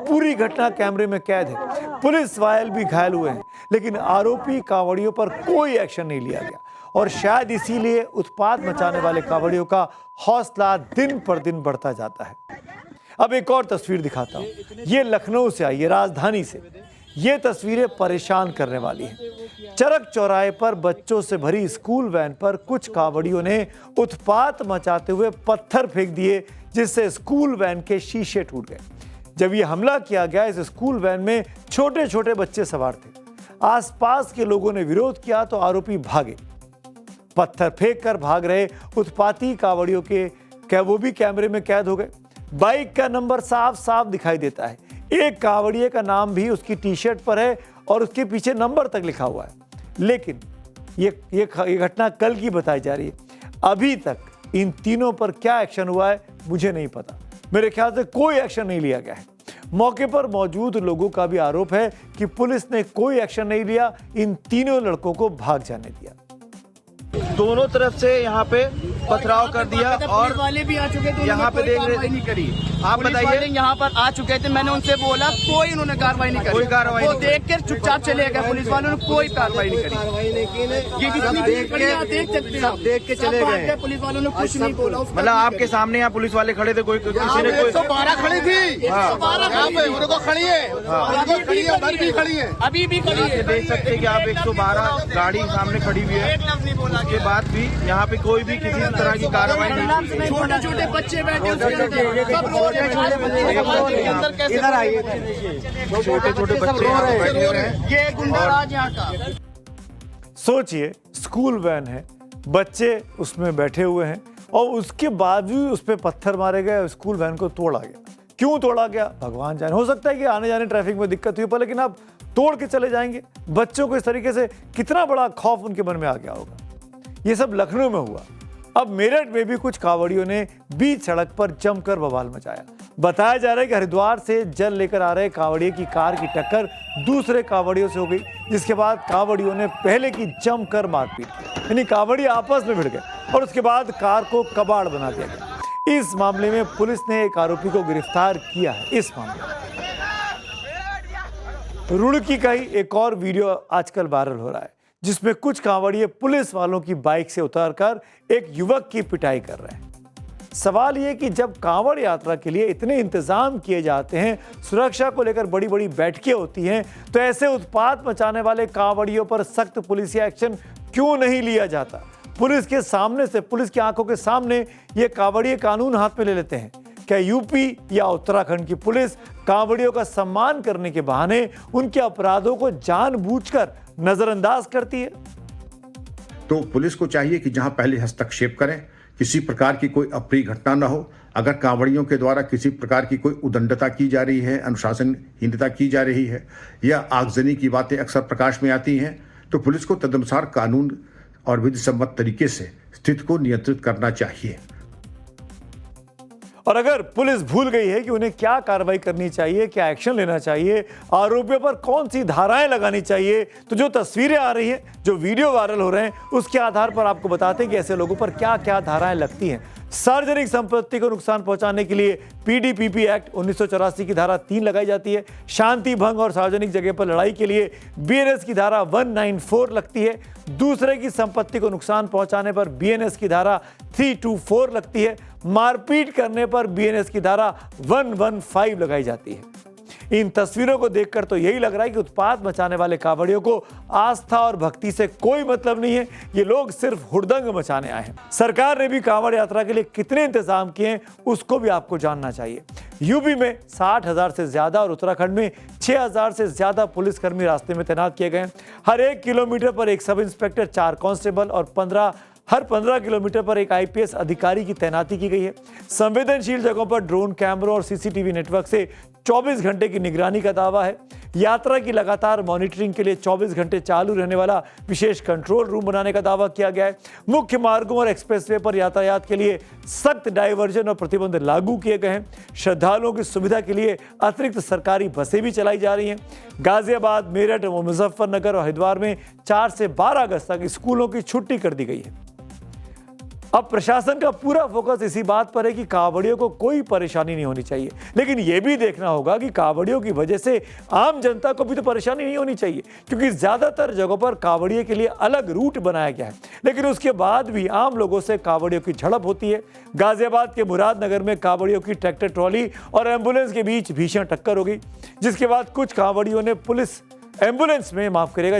पूरी घटना कैमरे में कैद है। पुलिस वाले भी घायल हुए हैं, लेकिन आरोपी कांवड़ियों पर कोई एक्शन नहीं लिया गया, और शायद इसीलिए उत्पात मचाने वाले कांवड़ियों का हौसला दिन पर दिन बढ़ता जाता है। अब एक और तस्वीर दिखाता हूं। ये लखनऊ से आई है, राजधानी से। ये तस्वीरें परेशान करने वाली हैं। चरक चौराहे पर बच्चों से भरी स्कूल वैन पर कुछ कांवड़ियों ने उत्पात मचाते हुए पत्थर फेंक दिए, जिससे स्कूल वैन के शीशे टूट गए। जब यह हमला किया गया, इस स्कूल वैन में छोटे छोटे बच्चे सवार थे। आसपास के लोगों ने विरोध किया तो आरोपी भागे। पत्थर फेंककर भाग रहे उत्पाती कांवड़ियों के क्या वो भी कैमरे में कैद हो गए। बाइक का नंबर साफ साफ दिखाई देता है। एक कांवड़िए का नाम भी उसकी टी शर्ट पर है और उसके पीछे नंबर तक लिखा हुआ है। लेकिन ये घटना कल की बताई जा रही है। अभी तक इन तीनों पर क्या एक्शन हुआ है मुझे नहीं पता। मेरे ख्याल से कोई एक्शन नहीं लिया गया है। मौके पर मौजूद लोगों का भी आरोप है कि पुलिस ने कोई एक्शन नहीं लिया, इन तीनों लड़कों को भाग जाने दिया। दोनों तरफ से यहाँ पे पथराव कर दिया, और वाले भी आ चुके थे, यहाँ पे देख रहे नहीं करी। आप बताइए। यहाँ पर आ चुके थे, मैंने उनसे बोला, कोई उन्होंने कार्रवाई नहीं करी। कोई कार्रवाई वो नहीं देख कर चुपचाप चले गए। पुलिस वालों ने कोई कार्रवाई नहीं करी। ये देख के चले गए। पुलिस वालों ने कुछ नहीं बोला। मतलब आपके सामने यहाँ पुलिस वाले खड़े थे, कोई किसी ने 112 खड़ी थी। खड़ी है, अभी भी खड़ी है। देख सकते हैं कि आप 112 गाड़ी सामने खड़ी हुई है, उसके बाद भी यहाँ पे कोई भी किसी तरह की कार्रवाई नहीं। छोटे छोटे बच्चे बैठे इधर आइए, छोटे छोटे बच्चे बैठे हुए हैं। ये गुंडाराज यहाँ का। सोचिए, स्कूल वैन है, बच्चे उसमें बैठे हुए हैं और उसके बावजूद उस पर पत्थर मारे गए, स्कूल वैन को तोड़ा गया। क्यों तोड़ा गया भगवान जाने। हो सकता है कि आने जाने ट्रैफिक में दिक्कत हुई पर, लेकिन आप तोड़ के चले जाएंगे। बच्चों को इस तरीके से कितना बड़ा खौफ उनके मन में आ गया होगा। ये सब लखनऊ में हुआ। अब मेरठ में भी कुछ कांवड़ियों ने बीच सड़क पर जमकर बवाल मचाया। बताया जा रहा है कि हरिद्वार से जल लेकर आ रहे कांवड़िए की कार की टक्कर दूसरे कांवड़ियों से हो गई, जिसके बाद कांवड़ियों ने पहले की जमकर मारपीट की, यानी कांवड़िए आपस में भिड़ गए और उसके बाद कार को कबाड़ बना दिया गया। इस मामले में पुलिस ने एक आरोपी को गिरफ्तार किया है। इस मामले में रुड़की का ही एक और वीडियो आजकल वायरल हो रहा है, जिसमें कुछ कांवड़िए पुलिस वालों की बाइक से उतरकर एक युवक की पिटाई कर रहे हैं। सवाल यह कि जब कांवड़ यात्रा के लिए इतने इंतजाम किए जाते हैं, सुरक्षा को लेकर बड़ी बड़ी बैठकें होती हैं, तो ऐसे उत्पात मचाने वाले कांवड़ियों पर सख्त पुलिस एक्शन क्यों नहीं लिया जाता? पुलिस के सामने से, पुलिस की आंखों के सामने ये कांवड़िए कानून हाथ में ले लेते हैं। क्या यूपी या उत्तराखंड की पुलिस कांवड़ियों का सम्मान करने के बहाने उनके अपराधों को जानबूझकर नजरअंदाज करती है? तो पुलिस को चाहिए कि जहां पहले हस्तक्षेप करें, किसी प्रकार की कोई अप्रिय घटना न हो। अगर कांवड़ियों के द्वारा किसी प्रकार की कोई उदंडता की जा रही है, अनुशासनहीनता की जा रही है या आगजनी की बातें अक्सर प्रकाश में आती हैं, तो पुलिस को तदनुसार कानून और विधि सम्मत तरीके से स्थिति को नियंत्रित करना चाहिए। और अगर पुलिस भूल गई है कि उन्हें क्या कार्रवाई करनी चाहिए, क्या एक्शन लेना चाहिए, आरोपियों पर कौन सी धाराएं लगानी चाहिए, तो जो तस्वीरें आ रही हैं, जो वीडियो वायरल हो रहे हैं, उसके आधार पर आपको बताते हैं कि ऐसे लोगों पर क्या क्या धाराएं लगती हैं। सार्वजनिक संपत्ति को नुकसान पहुंचाने के लिए पीडीपीपी एक्ट 1984 की धारा 3 लगाई जाती है। शांति भंग और सार्वजनिक जगह पर लड़ाई के लिए बीएनएस की धारा 194 लगती है। दूसरे की संपत्ति को नुकसान पहुंचाने पर बीएनएस की धारा 324 लगती है। मारपीट करने पर बीएनएस की धारा 115 लगाई जाती है। इन तस्वीरों को देखकर तो यही लग रहा है कि उत्पात मचाने वाले कांवड़ियों को आस्था और भक्ति से कोई मतलब नहीं है, ये लोग सिर्फ हुड़दंग मचाने आए हैं। सरकार ने भी कांवड़ यात्रा के लिए कितने इंतजाम किए हैं, उसको भी आपको जानना चाहिए। यूपी में 60,000 से ज्यादा और उत्तराखंड में 6,000 से ज्यादा पुलिसकर्मी रास्ते में तैनात किए गए हैं। हर 1 किलोमीटर पर एक सब इंस्पेक्टर, 4 कांस्टेबल और हर 15 किलोमीटर पर एक आईपीएस अधिकारी की तैनाती की गई है। संवेदनशील जगहों पर ड्रोन कैमरों और सीसीटीवी नेटवर्क से 24 घंटे की निगरानी का दावा है। यात्रा की लगातार मॉनिटरिंग के लिए 24 घंटे चालू रहने वाला विशेष कंट्रोल रूम बनाने का दावा किया गया है। मुख्य मार्गों और एक्सप्रेसवे पर यातायात के लिए सख्त डायवर्जन और प्रतिबंध लागू किए गए हैं। श्रद्धालुओं की सुविधा के लिए अतिरिक्त सरकारी बसें भी चलाई जा रही हैं। गाजियाबाद, मेरठ, मुजफ्फरनगर और हरिद्वार में 4 से 12 अगस्त तक स्कूलों की छुट्टी कर दी गई है। अब प्रशासन का पूरा फोकस इसी बात पर है कि कांवड़ियों को कोई परेशानी नहीं होनी चाहिए, लेकिन यह भी देखना होगा कि कांवड़ियों की वजह से आम जनता को भी तो परेशानी नहीं होनी चाहिए, क्योंकि ज्यादातर जगहों पर कांवड़िए के लिए अलग रूट बनाया गया है, लेकिन उसके बाद भी आम लोगों से कांवड़ियों की झड़प होती है। गाजियाबाद के मुरादनगर में कांवड़ियों की ट्रैक्टर ट्रॉली और एम्बुलेंस के बीच भीषण टक्कर हो गई, जिसके बाद कुछ कांवड़ियों ने पुलिस एम्बुलेंस में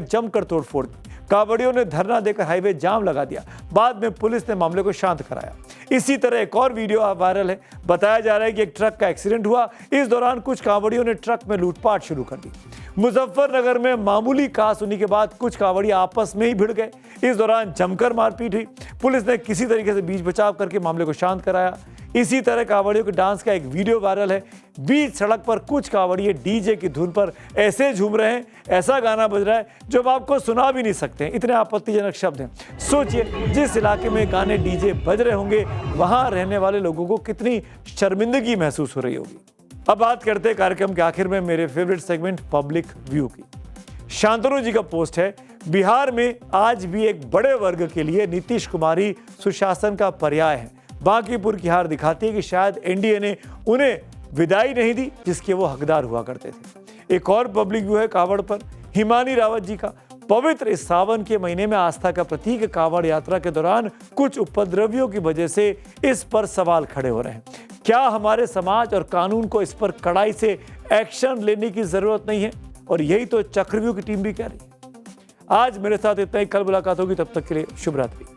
जमकर तोड़फोड़ की। कांवड़ियों ने धरना देकर हाईवे जाम लगा दिया। बाद में पुलिस ने मामले को शांत कराया। इसी तरह एक और वीडियो वायरल है। बताया जा रहा है कि एक ट्रक का एक्सीडेंट हुआ। इस दौरान कुछ कांवड़ियों ने ट्रक में लूटपाट शुरू कर दी। मुजफ्फरनगर में मामूली कहासुनी के बाद कुछ कांवड़िया आपस में ही भिड़ गए। इस दौरान जमकर मारपीट हुई। पुलिस ने किसी तरीके से बीच बचाव करके मामले को शांत कराया। इसी तरह कांवड़ियों के डांस का एक वीडियो वायरल है। बीच सड़क पर कुछ कांवड़िए डीजे की धुन पर ऐसे झूम रहे हैं, ऐसा गाना बज रहा है जो हम आपको सुना भी नहीं सकते हैं, इतने आपत्तिजनक शब्द हैं। सोचिए, जिस इलाके में गाने डीजे बज रहे होंगे, वहां रहने वाले लोगों को कितनी शर्मिंदगी महसूस हो रही होगी। अब बात करते हैं कार्यक्रम के आखिर में मेरे फेवरेट सेगमेंट पब्लिक व्यू की। शांतनु जी का पोस्ट है, बिहार में आज भी एक बड़े वर्ग के लिए नीतीश कुमार ही सुशासन का पर्याय है। बांकीपुर की हार दिखाती है कि शायद एनडीए ने उन्हें विदाई नहीं दी जिसके वो हकदार हुआ करते थे। एक और पब्लिक व्यू है कांवड़ पर, हिमानी रावत जी का। पवित्र इस सावन के महीने में आस्था का प्रतीक कांवड़ यात्रा के दौरान कुछ उपद्रवियों की वजह से इस पर सवाल खड़े हो रहे हैं। क्या हमारे समाज और कानून को इस पर कड़ाई से एक्शन लेने की जरूरत नहीं है? और यही तो चक्रव्यूह की टीम भी कह रही है। आज मेरे साथ इतना ही, कल मुलाकात होगी, तब तक के लिए शुभ रात्रि।